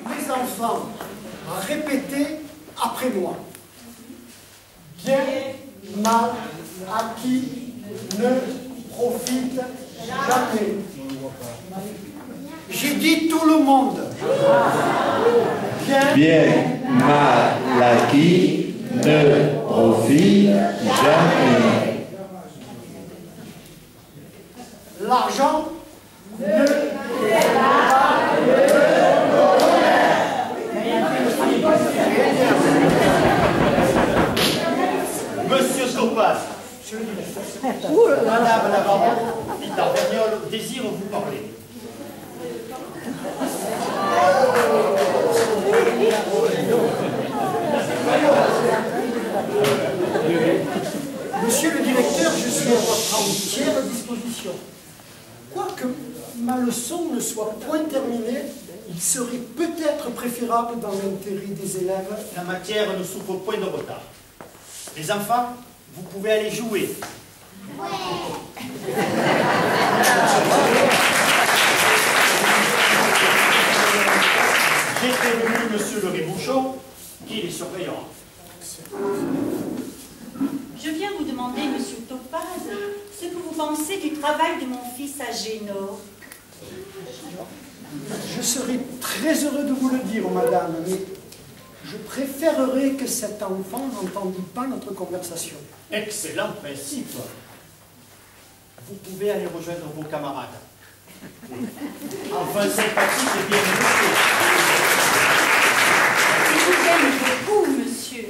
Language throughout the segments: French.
Les enfants, répétez après moi. Bien mal acquis ne profite jamais. J'ai dit tout le monde. Bien mal acquis ne profite jamais. L'argent ne fait pas le bonheur. Monsieur Topaz, Madame la baronne, Vita Vergnol, désire vous parler. Monsieur le directeur, je suis à votre entière disposition. Quoique ma leçon ne soit point terminée, il serait peut-être préférable dans l'intérêt des élèves. La matière ne souffre point de retard. Les enfants, vous pouvez aller jouer. J'ai prévenu monsieur le Rébouchon qui les surveillera. Je viens vous demander, monsieur Topaz, ce que vous pensez du travail de mon fils à Génor. Je serais très heureux de vous le dire, madame, mais je préférerais que cet enfant n'entendît pas notre conversation. Excellent principe. Vous pouvez aller rejoindre vos camarades. Enfin, sympathique et bien éduqué. Il vous aime beaucoup, monsieur,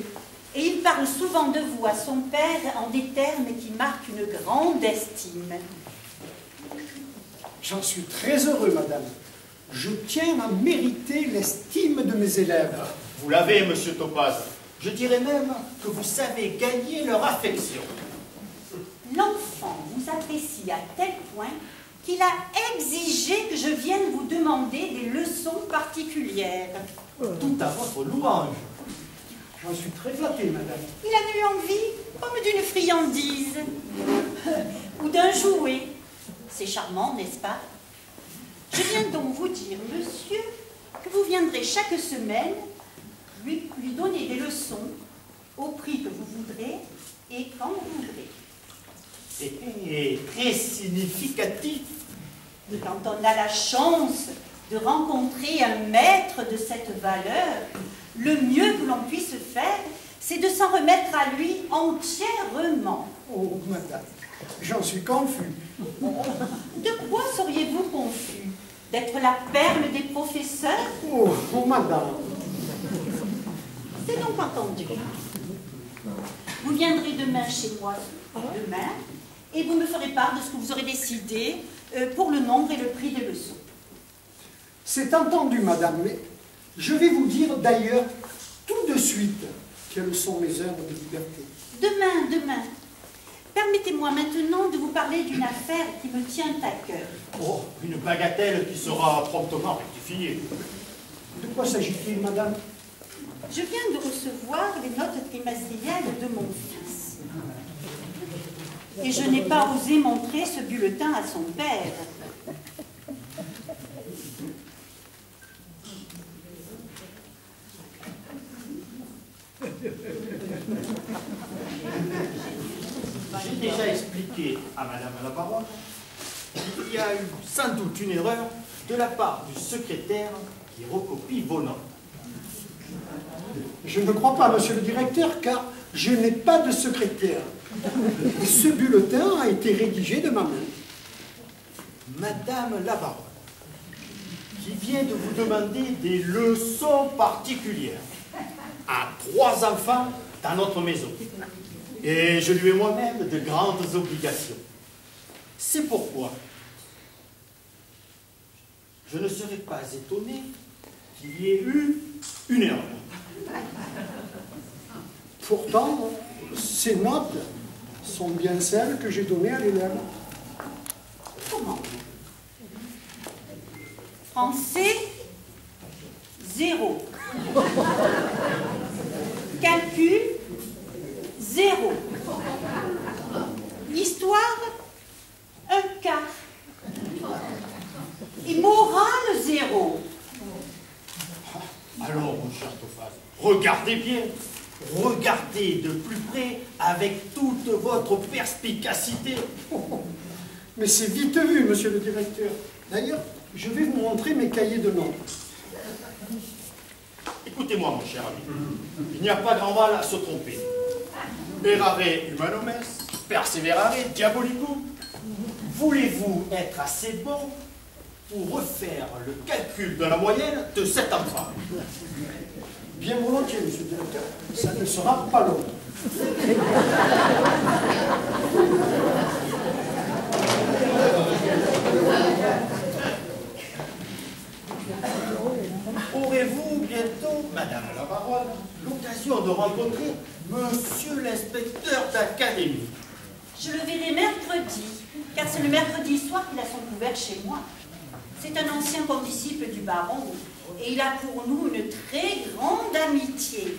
et il parle souvent de vous à son père en des termes qui marquent une grande estime. J'en suis très heureux, madame. Je tiens à mériter l'estime de mes élèves. Vous l'avez, monsieur Topaz. Je dirais même que vous savez gagner leur affection. L'enfant vous apprécie à tel point qu'il a exigé que je vienne vous demander des leçons particulières. Tout à votre louange. J'en suis très flatté, madame. Il a eu envie comme d'une friandise ou d'un jouet. C'est charmant, n'est-ce pas? Je viens donc vous dire, monsieur, que vous viendrez chaque semaine lui donner des leçons au prix que vous voudrez et quand vous voudrez. C'est très significatif. Quand on a la chance de rencontrer un maître de cette valeur, le mieux que l'on puisse faire, c'est de s'en remettre à lui entièrement. Oh, madame, j'en suis confus. De quoi seriez-vous confus? D'être la perle des professeurs? Oh, madame. C'est donc entendu. Vous viendrez demain chez moi, demain, et vous me ferez part de ce que vous aurez décidé pour le nombre et le prix des leçons. C'est entendu, madame, mais je vais vous dire d'ailleurs tout de suite quelles sont mes heures de liberté. Demain. Permettez-moi maintenant de vous parler d'une affaire qui me tient à cœur. Oh, une bagatelle qui sera promptement rectifiée. De quoi s'agit-il, madame? Je viens de recevoir les notes trimestrielles de mon fils. Et je n'ai pas osé montrer ce bulletin à son père. J'ai déjà expliqué à madame la baronne qu'il y a eu sans doute une erreur de la part du secrétaire qui recopie vos notes. Je ne crois pas, monsieur le directeur, car je n'ai pas de secrétaire. Et ce bulletin a été rédigé de ma main. Madame la baronne, qui vient de vous demander des leçons particulières à 3 enfants dans notre maison. Et je lui ai moi-même de grandes obligations. C'est pourquoi je ne serais pas étonné qu'il y ait eu une erreur. Pourtant, ces notes sont bien celles que j'ai données à l'élève. Comment? Français, 0. Calcul, 0. Histoire, 1 quart. Et morale, 0. regardez bien. Regardez de plus près avec toute votre perspicacité. Mais c'est vite vu, monsieur le directeur. D'ailleurs, je vais vous montrer mes cahiers de notes. Écoutez-moi, mon cher ami. Il n'y a pas grand mal à se tromper. Errare humanum est, perseverare diabolicum. Voulez-vous être assez bon pour refaire le calcul de la moyenne de cet enfant? Bien volontiers, monsieur le directeur. Ça ne sera pas long. Aurez-vous bientôt, madame la baronne, l'occasion de rencontrer monsieur l'inspecteur d'académie? Je le verrai mercredi, car c'est le mercredi soir qu'il a son couvert chez moi. C'est un ancien condisciple du baron, et il a pour nous une très grande amitié.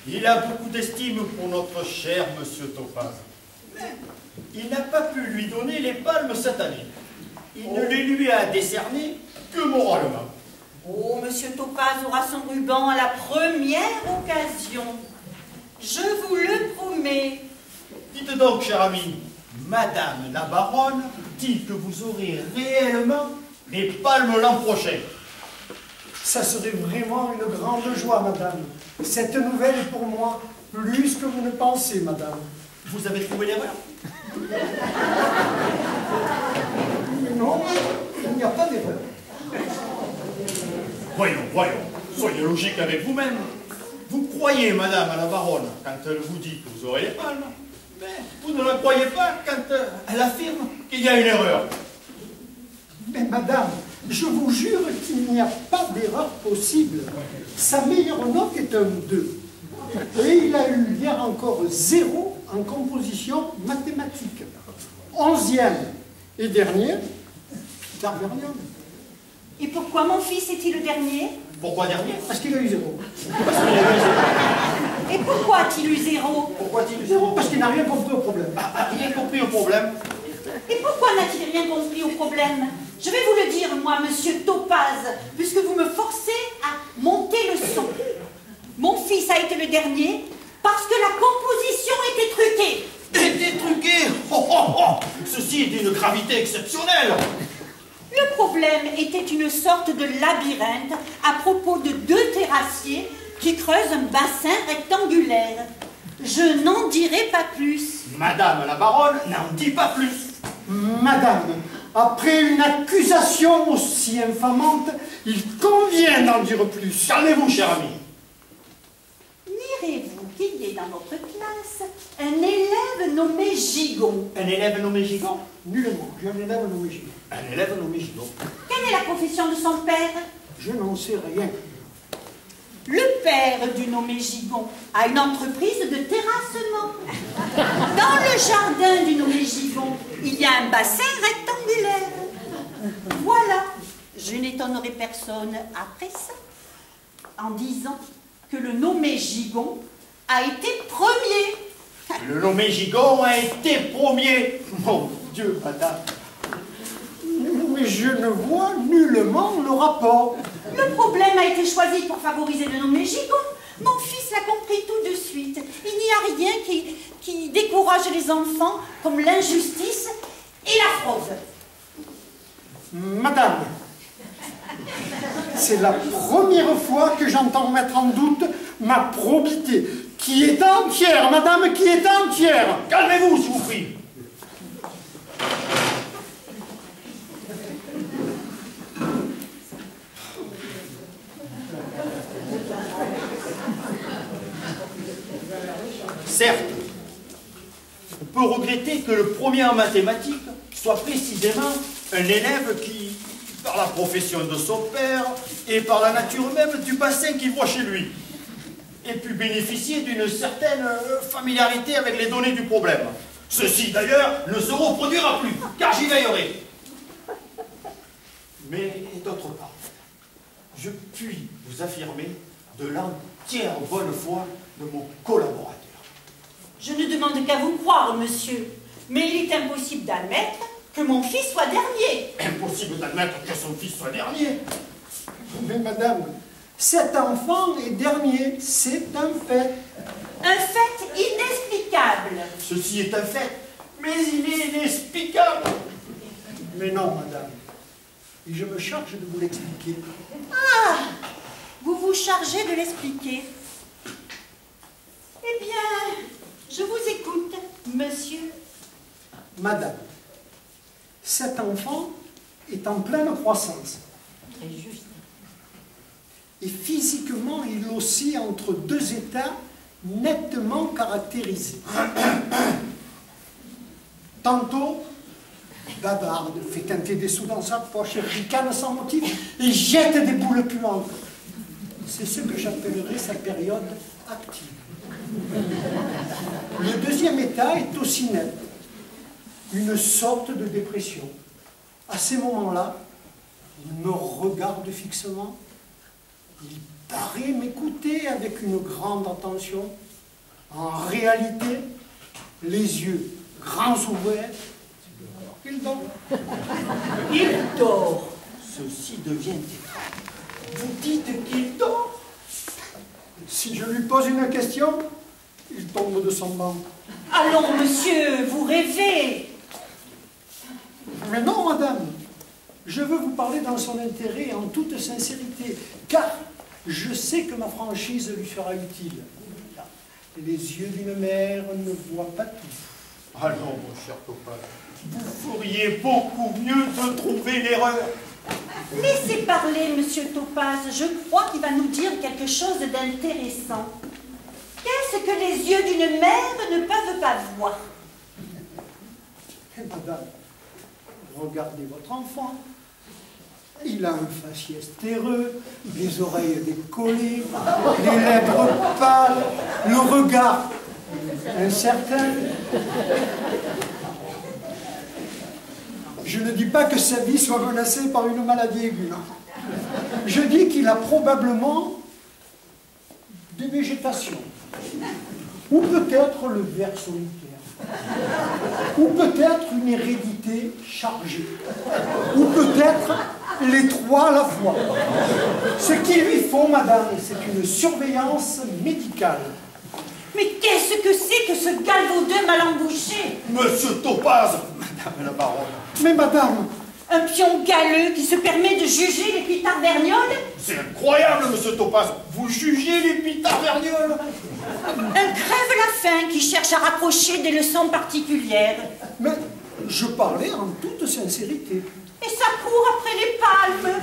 Il a beaucoup d'estime pour notre cher monsieur Topaz. Mais il n'a pas pu lui donner les palmes cette année. Il ne les lui a décernées que moralement. Oh, monsieur Topaz aura son ruban à la première occasion. Je vous le promets. Dites donc, cher ami, madame la baronne dit que vous aurez réellement les palmes l'an prochain. Ça serait vraiment une grande joie, madame. Cette nouvelle est pour moi plus que vous ne pensez, madame. Vous avez trouvé l'erreur? Non, il n'y a pas d'erreur. Voyons, soyez logique avec vous-même. Vous croyez, madame la baronne, quand elle vous dit que vous aurez les palmes, mais vous ne la croyez pas quand elle affirme qu'il y a une erreur. Mais madame, je vous jure qu'il n'y a pas d'erreur possible. Sa meilleure note est un 2. Et il a eu hier encore 0 en composition mathématique. 11e et dernier, d'Arverion. Et pourquoi mon fils est-il le dernier? Pourquoi dernier? Parce qu'il a eu 0. Parce qu'il a eu zéro. Et pourquoi a-t-il eu 0? Pourquoi a-t-il eu 0 zéro? parce qu'il n'a rien compris au problème. Rien compris au problème. Et pourquoi n'a-t-il rien compris au problème? Je vais vous le dire, moi, monsieur Topaz, puisque vous me forcez à monter le son. Mon fils a été le dernier parce que la composition était truquée. Était truqué. Oh, oh, oh. Ceci est d'une gravité exceptionnelle. Le problème était une sorte de labyrinthe à propos de 2 terrassiers qui creusent un bassin rectangulaire. Je n'en dirai pas plus. Madame la baronne n'en dit pas plus. Madame, après une accusation aussi infamante, il convient d'en dire plus. Calmez-vous, cher ami. Nirez-vous qu'il y ait dans votre classe un élève nommé Gigon? Un élève nommé Gigon? Nullement, j'ai un élève nommé Gigon. Un élève nommé Gigon. Quelle est la profession de son père? Je n'en sais rien. Le père du nommé Gigon a une entreprise de terrassement. Dans le jardin du nommé Gigon, il y a un bassin rectangulaire. Voilà, je n'étonnerai personne après ça, en disant que le nommé Gigon a été premier. Le nommé Gigon a été premier. Mon Dieu, madame. Mais je ne vois nullement le rapport. Le problème a été choisi pour favoriser le nommé Gigon. Mon fils l'a compris tout de suite. Il n'y a rien qui décourage les enfants comme l'injustice et la fraude. Madame, c'est la première fois que j'entends mettre en doute ma probité, qui est entière, madame, qui est entière. Calmez-vous, s'il vous prie. Certes, on peut regretter que le premier en mathématiques soit précisément un élève qui, par la profession de son père et par la nature même du bassin qu'il voit chez lui, ait pu bénéficier d'une certaine familiarité avec les données du problème. Ceci, d'ailleurs, ne se reproduira plus, car j'y veillerai. Mais, d'autre part, je puis vous affirmer de l'entière bonne foi de mon collaborateur. Je ne demande qu'à vous croire, monsieur, mais il est impossible d'admettre que mon fils soit dernier. Impossible d'admettre que son fils soit dernier. Mais madame, Cet enfant est dernier, c'est un fait. Un fait inexplicable. Ceci est un fait, mais il est inexplicable. Mais non, madame. Et je me charge de vous l'expliquer. Ah, vous vous chargez de l'expliquer. Eh bien, je vous écoute, monsieur. Madame, cet enfant est en pleine croissance. Très juste. Et physiquement, il oscille entre deux états nettement caractérisés. Tantôt, bavarde, fait teinter des sous dans sa poche, ricane sans motif et jette des boules puantes. C'est ce que j'appellerais sa période active. Le deuxième état est aussi net, une sorte de dépression. À ces moments-là, il me regarde fixement, il paraît m'écouter avec une grande attention. En réalité, les yeux grands ouverts, il dort. Il dort. Ceci devient étrange. Vous dites qu'il dort? Si je lui pose une question, il tombe de son banc. Allons, monsieur, vous rêvez. Mais non, madame, je veux vous parler dans son intérêt et en toute sincérité, car je sais que ma franchise lui sera utile. Les yeux d'une mère ne voient pas tout. Allons, mon cher Topaz, vous feriez beaucoup mieux de trouver l'erreur. Laissez parler, monsieur Topaz. Je crois qu'il va nous dire quelque chose d'intéressant. Qu'est-ce que les yeux d'une mère ne peuvent pas voir? Madame, regardez votre enfant. Il a un faciès terreux, les oreilles décollées, les lèvres pâles, le regard incertain. Je ne dis pas que sa vie soit menacée par une maladie aiguë. Je dis qu'il a probablement des végétations. Ou peut-être le ver solitaire. Ou peut-être une hérédité chargée. Ou peut-être les trois à la fois. Ce qu'il lui faut, madame, c'est une surveillance médicale. Mais qu'est-ce que c'est que ce galvaudeux mal embouché? Monsieur Topaz, madame la baronne. Mais madame, Un pion galeux qui se permet de juger les pitards vernioles? C'est incroyable, monsieur Topaz. Vous jugez les pitards vernioles? Un crève-la-faim qui cherche à rapprocher des leçons particulières. mais je parlais en toute sincérité. Et ça court après les palmes.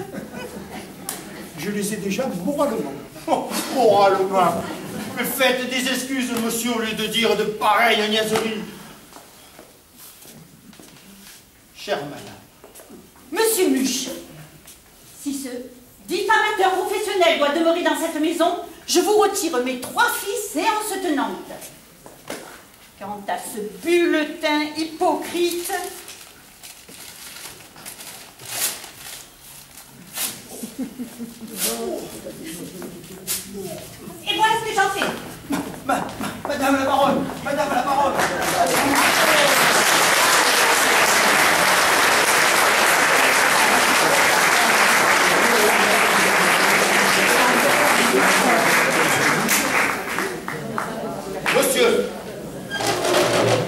Je les ai déjà moralement. Oh, moralement. Mais faites des excuses, monsieur, au lieu de dire de pareilles niaiseries. Chère madame. Monsieur Muche, si ce diffamateur professionnel doit demeurer dans cette maison, je vous retire mes 3 filles séance tenantes. Quant à ce bulletin hypocrite... Et voilà ce que j'en fais. Madame la baronne, madame la baronne. Monsieur,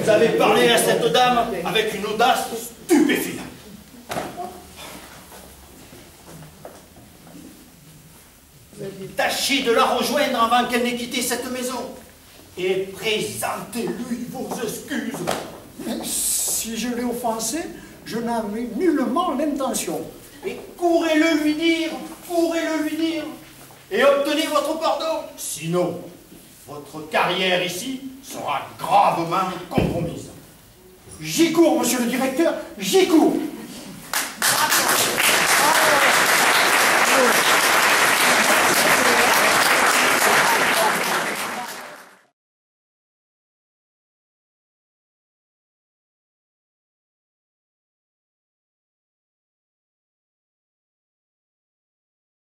vous avez parlé à cette dame avec une audace stupéfiante. Tâchez de la rejoindre avant qu'elle n'ait quitté cette maison et présentez-lui vos excuses. Si je l'ai offensé, je n'en ai nullement l'intention. Et courez-le lui dire, et obtenez votre pardon. Sinon, votre carrière ici sera gravement compromise. J'y cours, monsieur le directeur, j'y cours.